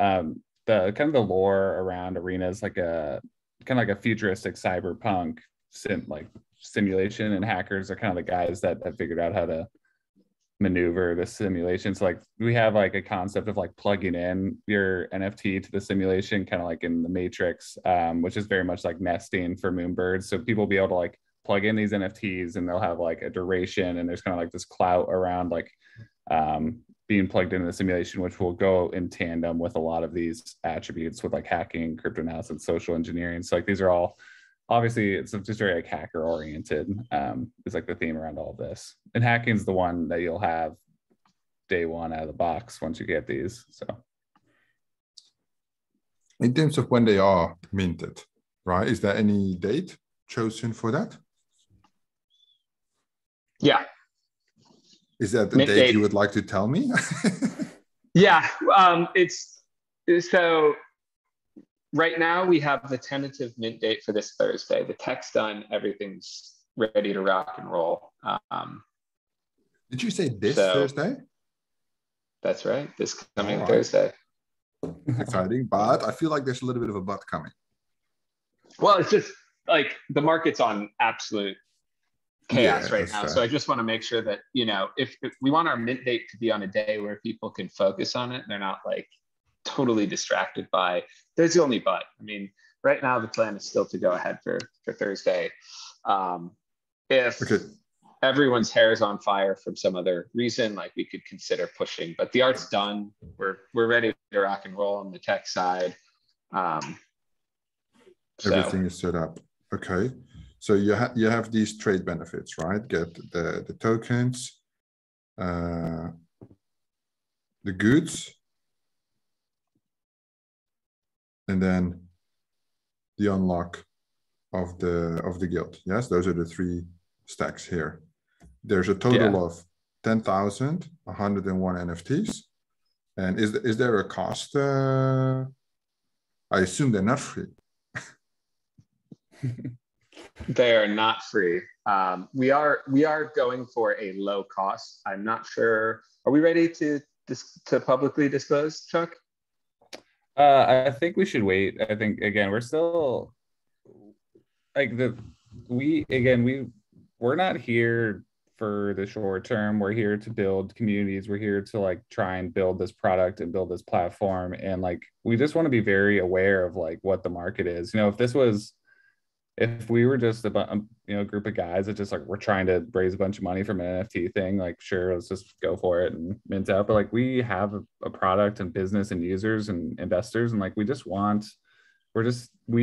C: The kind of the lore around Arena is like a kind of like a futuristic cyberpunk simulation, and hackers are kind of the guys that have figured out how to maneuver the simulation. So like we have like a concept of like plugging in your NFT to the simulation, kind of like in the Matrix, which is very much like nesting for Moonbirds. So people will be able to like plug in these NFTs and they'll have like a duration, and there's kind of like this clout around like being plugged into the simulation, which will go in tandem with a lot of these attributes with like hacking, cryptanalysis, and social engineering. So like these are all, obviously it's just very like hacker oriented, is like the theme around all of this. And hacking is the one that you'll have day one out of the box once you get these. So
A: in terms of when they are minted, right, is there any date chosen for that?
B: Yeah.
A: Is that the date you would like to tell me?
B: Yeah, it's so right now we have the tentative mint date for this Thursday. The tech's done, everything's ready to rock and roll.
A: Did you say this Thursday?
B: That's right, this coming Thursday.
A: Exciting, but I feel like there's a little bit of a but coming.
B: Well, it's just like the market's on absolute chaos right now. Fair. So I just want to make sure that, you know, if we want our mint date to be on a day where people can focus on it, they're not like totally distracted by, there's the only but. I mean, right now the plan is still to go ahead for Thursday. If everyone's hair is on fire from some other reason, like we could consider pushing, but the art's done. We're ready to rock and roll on the tech side.
A: Everything is set up. Okay. So you have these trade benefits, right? Get the tokens, the goods, and then the unlock of the guild. Yes, those are the three stacks here. There's a total of 10,101 NFTs. And is there a cost? I assume they're not free.
B: They are not free. We are going for a low cost. I'm not sure. Are we ready to publicly disclose, Chuck?
C: I think we should wait. I think again we're still like we're not here for the short term. We're here to build communities. We're here to like try and build this product and build this platform, and like we just want to be very aware of like what the market is. You know, if we were just a group of guys that just like we're trying to raise a bunch of money from an NFT thing, like sure, let's just go for it and mint out. But like we have a product and business and users and investors, and like we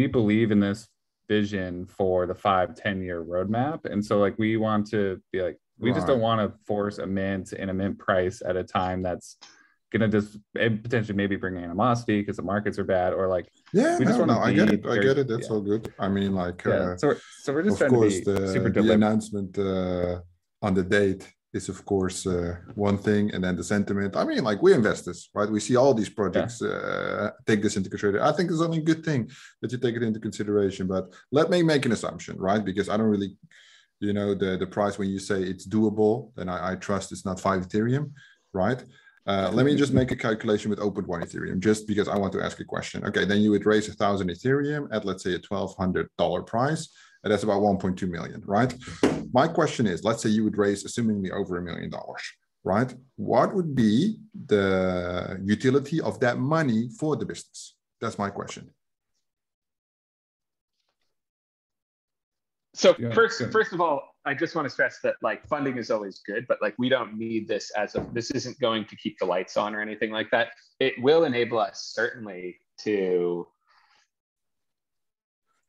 C: believe in this vision for the 5-10 year roadmap. And so like we want to be like, we just don't want to force a mint in a mint price at a time that's gonna just potentially maybe bring animosity because the markets are bad, or like
A: I get it. That's all good. I mean, like
C: so we're just trying to be super deliberate.
A: The announcement on the date is of course one thing, and then the sentiment. I mean, like we're investors, right? We see all these projects take this into consideration. I think it's only a good thing that you take it into consideration. But let me make an assumption, right? Because I don't really, the price when you say it's doable, then I trust it's not 5 Ethereum, right? Let me just make a calculation with 0.1 Ethereum, just because I want to ask a question. Okay, then you would raise 1,000 Ethereum at, let's say, a $1,200 price, and that's about 1.2 million, right? My question is, let's say you would raise, assumingly, over $1 million. right? What would be the utility of that money for the business? That's my question.
B: So first of all, I just want to stress that like funding is always good, but like we don't need this this isn't going to keep the lights on or anything like that. It will enable us certainly to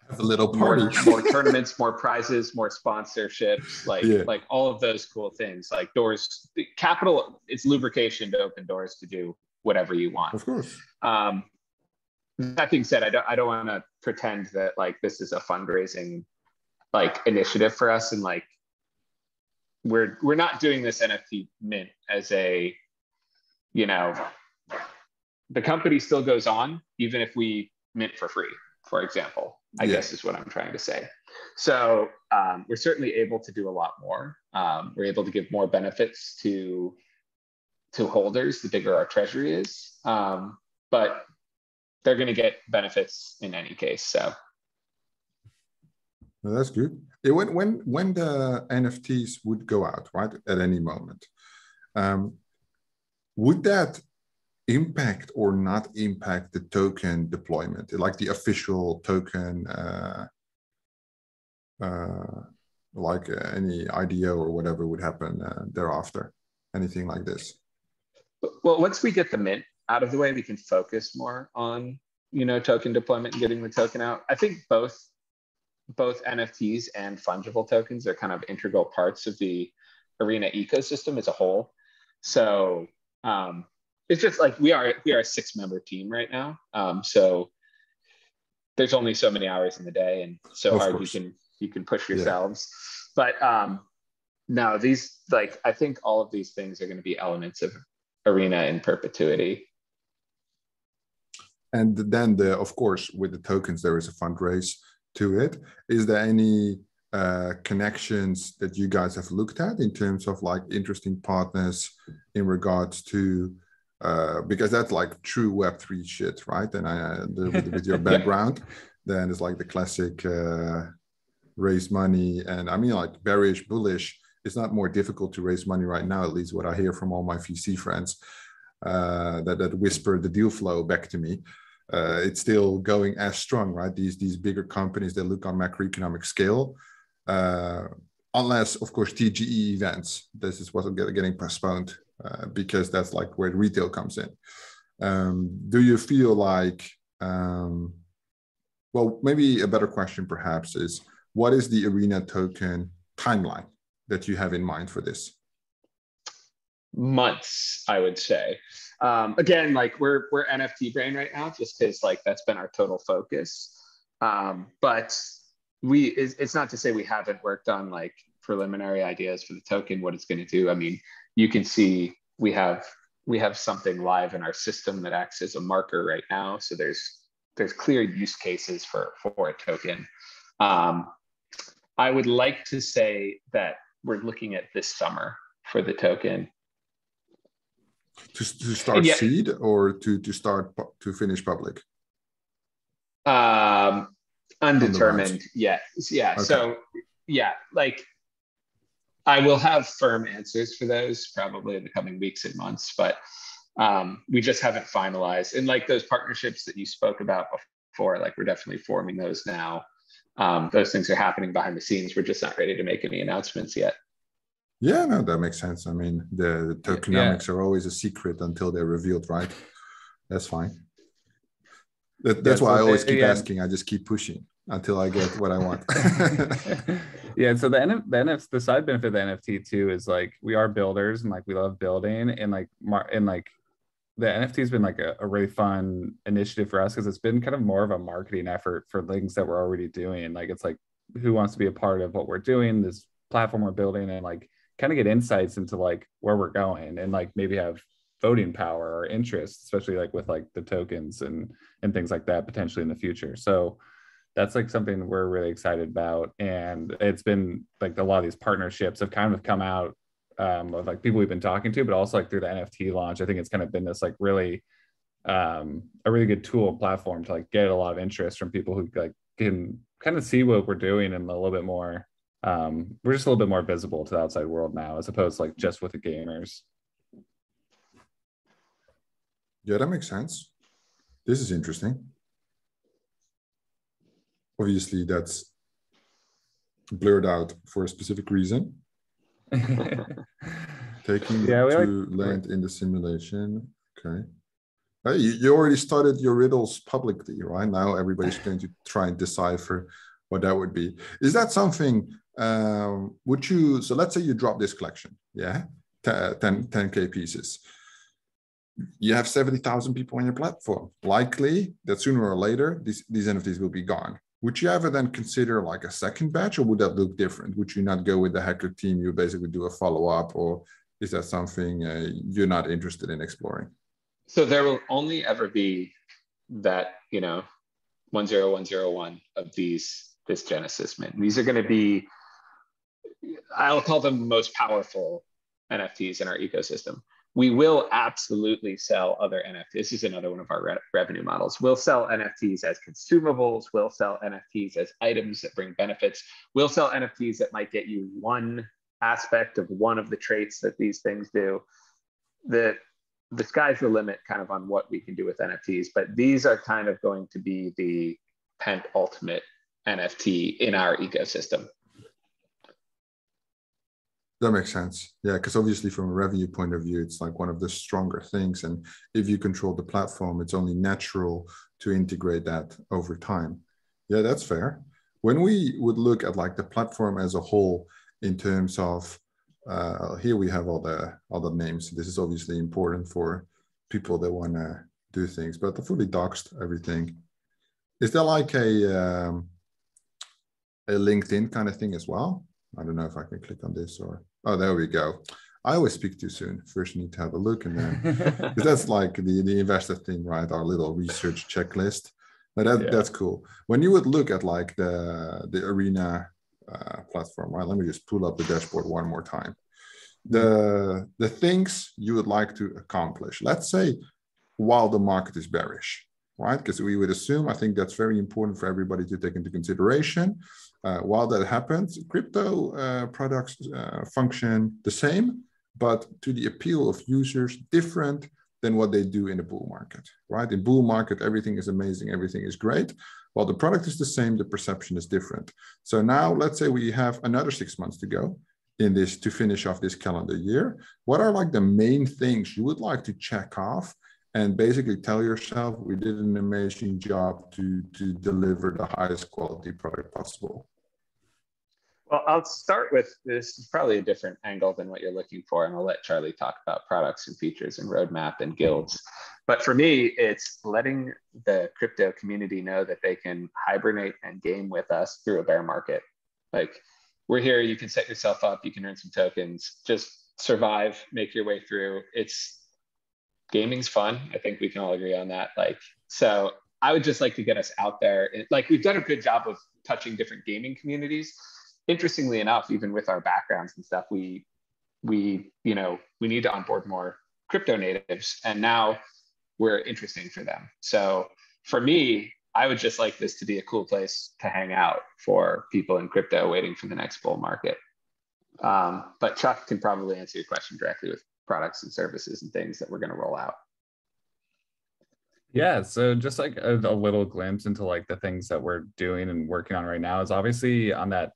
A: have a little party,
B: more tournaments, more prizes, more sponsorships, like all of those cool things, like doors, capital, it's lubrication to open doors to do whatever you want.
A: Of course.
B: That being said, I don't want to pretend that like this is a fundraising like initiative for us, and like we're not doing this NFT mint as a, you know, the company still goes on even if we mint for free, for example, I guess is what I'm trying to say. So we're certainly able to do a lot more. We're able to give more benefits to holders the bigger our treasury is, but they're going to get benefits in any case. So
A: well, that's good. When the NFTs would go out, right, at any moment, would that impact or not impact the token deployment, like the official token, like any idea or whatever would happen thereafter? Anything like this?
B: Well, once we get the mint out of the way, we can focus more on, you know, token deployment and getting the token out. I think both NFTs and fungible tokens are kind of integral parts of the Arena ecosystem as a whole. So it's just like we are a 6-member team right now. So there's only so many hours in the day, and so hard you can push yourselves. But no, these, like, I think all of these things are going to be elements of Arena in perpetuity.
A: And then of course, with the tokens, there is a fundraise to it. Is there any connections that you guys have looked at in terms of like interesting partners in regards to, because that's like true Web3 shit, right? And with your background, then it's like the classic raise money. And I mean, like bearish, bullish, it's not more difficult to raise money right now, at least what I hear from all my VC friends that whisper the deal flow back to me. It's still going as strong, right? These bigger companies that look on macroeconomic scale, unless of course TGE events, this is what's getting postponed because that's like where retail comes in. Do you feel like, well, maybe a better question perhaps is, what is the Arena token timeline that you have in mind for this?
B: Months, I would say. Again, like we're NFT brain right now, just because like that's been our total focus. But it's not to say we haven't worked on like preliminary ideas for the token, what it's going to do. I mean, you can see we have something live in our system that acts as a marker right now. So there's clear use cases for a token. I would like to say that we're looking at this summer for the token.
A: To start seed or to finish public?
B: Undetermined yet. Yeah. Okay. So yeah, like I will have firm answers for those probably in the coming weeks and months, but we just haven't finalized. And like those partnerships that you spoke about before, like we're definitely forming those now. Those things are happening behind the scenes. We're just not ready to make any announcements yet.
A: Yeah, no, that makes sense. I mean, the tokenomics are always a secret until they're revealed, right? That's fine. That's why I always keep asking. I just keep pushing until I get what I want.
C: Yeah, so the side benefit of the NFT too is like we are builders and like we love building, and like the NFT has been like a really fun initiative for us because it's been kind of more of a marketing effort for things that we're already doing. Like it's like, who wants to be a part of what we're doing, this platform we're building, and like kind of get insights into like where we're going and like maybe have voting power or interest, especially like with like the tokens and things like that potentially in the future. So that's like something we're really excited about. And it's been like a lot of these partnerships have kind of come out of like people we've been talking to, but also like through the NFT launch. I think it's kind of been this like really a really good tool and platform to like get a lot of interest from people who like can kind of see what we're doing and a little bit more we're just a little bit more visible to the outside world now, as opposed to like just with the gamers.
A: Yeah, that makes sense. This is interesting. Obviously, that's blurred out for a specific reason. Taking to land in the simulation. Okay. You already started your riddles publicly, right? Now everybody's going to try and decipher what that would be. Is that something, would you, so let's say you drop this collection, yeah? 10K pieces. You have 70,000 people on your platform. Likely that sooner or later, these NFTs will be gone. Would you ever then consider like a second batch, or would that look different? Would you not go with the hacker team? You basically do a follow-up, or is that something you're not interested in exploring?
B: So there will only ever be that, 10101 of this Genesis mint. These are going to be, I'll call them most powerful NFTs in our ecosystem. We will absolutely sell other NFTs. This is another one of our revenue models. We'll sell NFTs as consumables. We'll sell NFTs as items that bring benefits. We'll sell NFTs that might get you one aspect of one of the traits that these things do. The sky's the limit kind of on what we can do with NFTs, but these are kind of going to be the penultimate NFT in our ecosystem.
A: That makes sense. Yeah, because obviously from a revenue point of view, it's like one of the stronger things. And if you control the platform, it's only natural to integrate that over time. Yeah, that's fair. When we would look at like the platform as a whole in terms of, here we have all the names. This is obviously important for people that want to do things, but the fully doxed everything. Is there like a LinkedIn kind of thing as well? I don't know if I can click on this or, oh, there we go. I always speak too soon. First, you need to have a look, and then that's like the investor thing, right? Our little research checklist. But that's cool. When you would look at like the Arena platform, right? Let me just pull up the dashboard one more time. The things you would like to accomplish. Let's say while the market is bearish, right? Because we would assume, I think that's very important for everybody to take into consideration. While that happens, crypto products function the same, but to the appeal of users, different than what they do in the bull market, right? In bull market, everything is amazing, everything is great. While the product is the same, the perception is different. So now let's say we have another 6 months to go in this to finish off this calendar year. What are like the main things you would like to check off and basically tell yourself we did an amazing job to deliver the highest quality product possible?
B: Well, I'll start with, this is probably a different angle than what you're looking for, and I'll let Charlie talk about products and features and roadmap and guilds. But for me, it's letting the crypto community know that they can hibernate and game with us through a bear market. Like, we're here, you can set yourself up, you can earn some tokens, just survive, make your way through. Gaming's fun. I think we can all agree on that. Like, so I would just like to get us out there. Like, we've done a good job of touching different gaming communities. Interestingly enough, even with our backgrounds and stuff, we need to onboard more crypto natives, and now we're interesting for them. So for me, I would just like this to be a cool place to hang out for people in crypto waiting for the next bull market. But Chuck can probably answer your question directly with products and services and things that we're going to roll out.
C: Yeah, so just like a little glimpse into like the things that we're doing and working on right now is obviously on that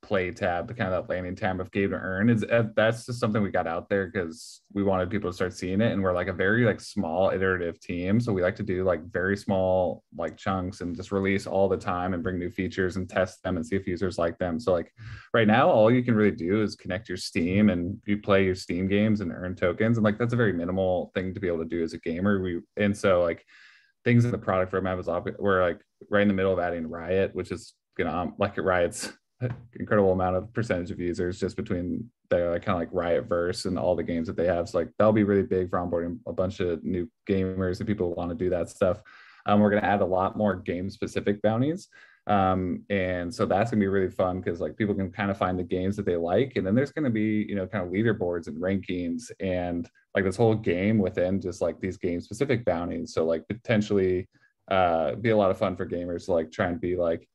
C: play tab, the kind of that landing tab of game to earn, is that's just something we got out there because we wanted people to start seeing it, and we're like a very like small iterative team, so we like to do like very small like chunks and just release all the time and bring new features and test them and see if users like them. So like right now, all you can really do is connect your Steam and you play your Steam games and earn tokens, and like that's a very minimal thing to be able to do as a gamer. And so like things in the product roadmap is we're like right in the middle of adding Riot, which is gonna like Riot's incredible amount of percentage of users just between their kind of like Riotverse and all the games that they have. So like that'll be really big for onboarding a bunch of new gamers and people who want to do that stuff. We're going to add a lot more game specific bounties. And so that's gonna be really fun because like people can kind of find the games that they like, and then there's going to be, you know, kind of leaderboards and rankings and like this whole game within just like these game specific bounties. So like potentially be a lot of fun for gamers to like try and be like,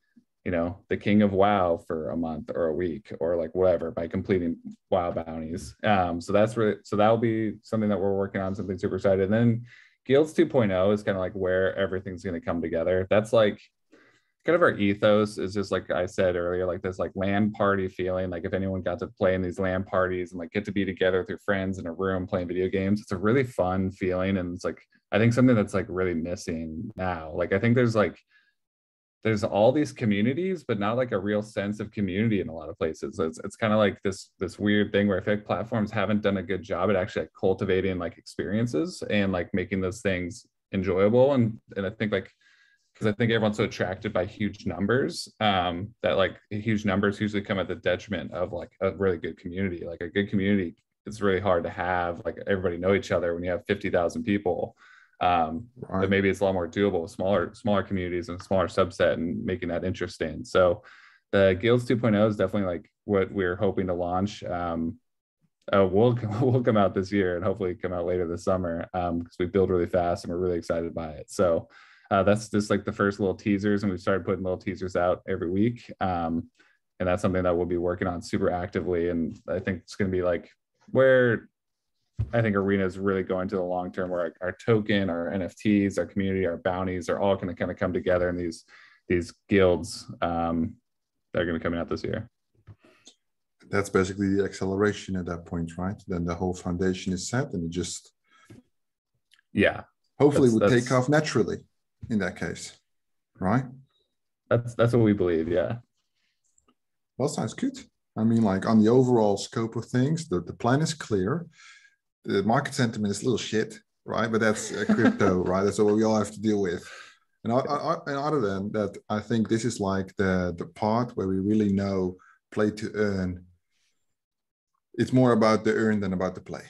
C: you know, the king of WoW for a month or a week or like whatever by completing WoW bounties. So that's really, so that'll be something that we're working on, something super excited. And then, Guilds 2.0 is kind of like where everything's going to come together. That's like kind of our ethos is just like I said earlier, like this like LAN party feeling. Like if anyone got to play in these LAN parties and like get to be together with your friends in a room playing video games, it's a really fun feeling. And it's like, I think something that's like really missing now. Like I think there's all these communities, but not like a real sense of community in a lot of places. It's kind of like this weird thing where I feel like platforms haven't done a good job at actually like cultivating like experiences and like making those things enjoyable. And I think like, because I think everyone's so attracted by huge numbers that like huge numbers usually come at the detriment of like a really good community. Like a good community, it's really hard to have like everybody know each other when you have 50,000 people. But maybe it's a lot more doable with smaller communities and smaller subset and making that interesting. So the Guilds 2.0 is definitely like what we're hoping to launch. We'll come out this year and hopefully come out later this summer because we build really fast and we're really excited by it. So that's just like the first little teasers, and we've started putting little teasers out every week. And that's something that we'll be working on super actively. And I think it's going to be like where I think Arena is really going to the long term, where our token, our NFTs, our community, our bounties are all going to kind of come together in these guilds that are going to be coming out this year.
A: That's basically the acceleration at that point, right? Then the whole foundation is set, and it just hopefully will take off naturally in that case, right?
C: That's what we believe. Yeah.
A: Well, sounds good. I mean, like on the overall scope of things, the plan is clear. The market sentiment is a little shit, right? But that's crypto, right? That's what we all have to deal with. And other than that, I think this is like the part where we really know play to earn. It's more about the earn than about the play,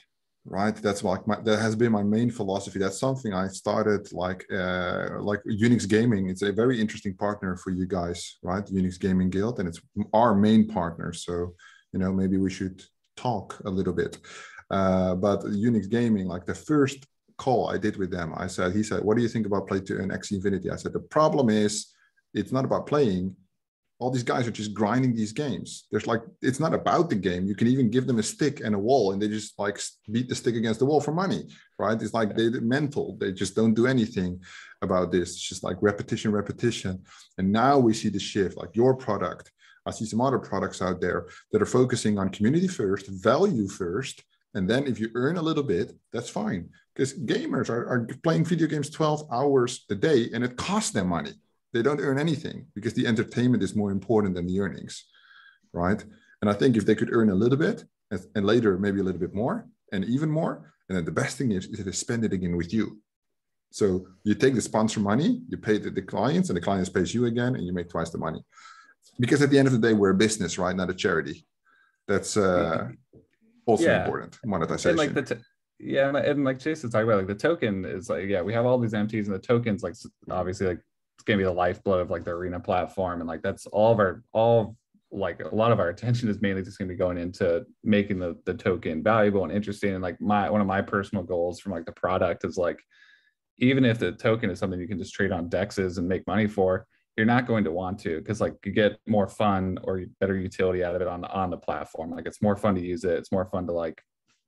A: right? That's like that has been my main philosophy. That's something I started like Unix Gaming. It's a very interesting partner for you guys, right? The Unix Gaming Guild, and it's our main partner. So, maybe we should talk a little bit. But Unix Gaming, like the first call I did with them, he said, what do you think about play to earn X Infinity? I said, the problem is it's not about playing. All these guys are just grinding these games. It's not about the game. You can even give them a stick and a wall and they just like beat the stick against the wall for money, right? It's like they're mental. They just don't do anything about this. It's just like repetition. And now we see the shift, like your product. I see some other products out there that are focusing on community first, value first. And then if you earn a little bit, that's fine. Because gamers are playing video games 12 hours a day and it costs them money. They don't earn anything because the entertainment is more important than the earnings, right? And I think if they could earn a little bit and later maybe a little bit more and even more, and then the best thing is to spend it again with you. So you take the sponsor money, you pay the clients, and the clients pays you again, and you make twice the money. Because at the end of the day, we're a business, right? Not a charity. That's also important, monetization.
C: And like and like Jason talked about, like the token is like, we have all these MTs, and the tokens like obviously like it's gonna be the lifeblood of like the Arena platform, and like that's like a lot of our attention is mainly just gonna be going into making the token valuable and interesting. And like one of my personal goals from like the product is like, even if the token is something you can just trade on dexes and make money for, you're not going to want to, because like you get more fun or better utility out of it on the platform. Like it's more fun to use it. It's more fun to like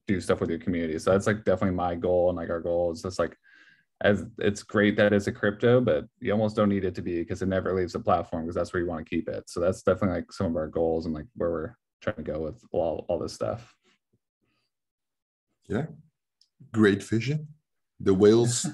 C: do stuff with your community. So that's like definitely my goal, and like our goal is just like, as it's great that it's a crypto, but you almost don't need it to be, because it never leaves the platform, because that's where you want to keep it. So that's definitely like some of our goals and like where we're trying to go with all this stuff.
A: Yeah, great vision. The whales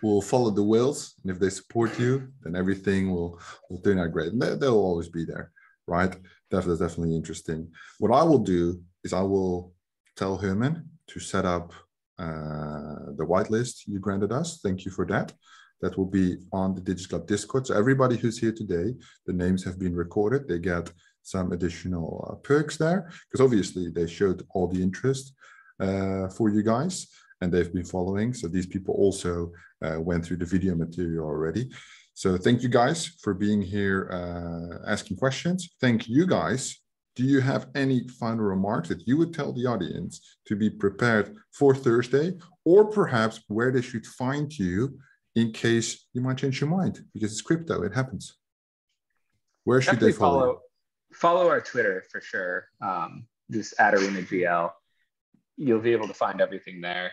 A: will follow the whales, and if they support you, then everything will turn out great. And they'll always be there, right? That's definitely interesting. What I will do is I will tell Herman to set up the whitelist you granted us. Thank you for that. That will be on the DigitsClub Discord. So everybody who's here today, the names have been recorded. They get some additional perks there, because obviously they showed all the interest for you guys, and they've been following. So these people also went through the video material already. So thank you guys for being here, asking questions. Thank you guys. Do you have any final remarks that you would tell the audience to be prepared for Thursday, or perhaps where they should find you in case you might change your mind? Because it's crypto, it happens. Where should they follow?
B: Follow our Twitter for sure. Just at Arena.Gl. You'll be able to find everything there.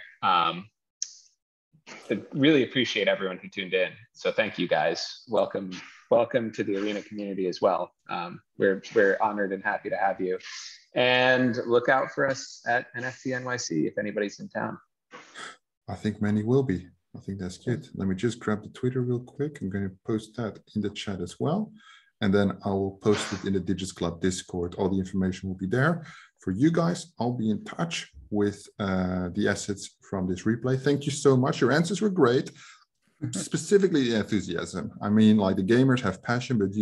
B: I really appreciate everyone who tuned in. So thank you guys. Welcome to the Arena community as well. We're honored and happy to have you. And look out for us at NFT NYC if anybody's in town.
A: I think many will be. I think that's good. Let me just grab the Twitter real quick. I'm going to post that in the chat as well. And then I will post it in the DigitsClub Discord. All the information will be there. For you guys, I'll be in touch with the assets from this replay. Thank you so much. Your answers were great. Specifically the enthusiasm. I mean, like the gamers have passion, but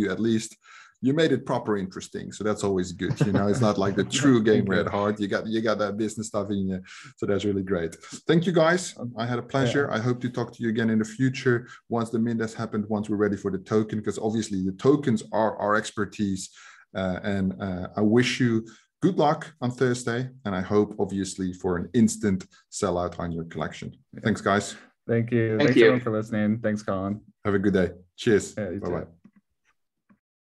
A: you made it proper interesting. So that's always good. You know, it's not like the true gamer at heart. You got that business stuff in you. So that's really great. Thank you guys. I had a pleasure. Yeah. I hope to talk to you again in the future once the mint has happened, once we're ready for the token, because obviously the tokens are our expertise. I wish you good luck on Thursday. And I hope obviously for an instant sellout on your collection. Thanks, guys.
C: Thank you. Thanks everyone for listening. Thanks, Colin.
A: Have a good day. Cheers.
C: Yeah,
A: bye-bye.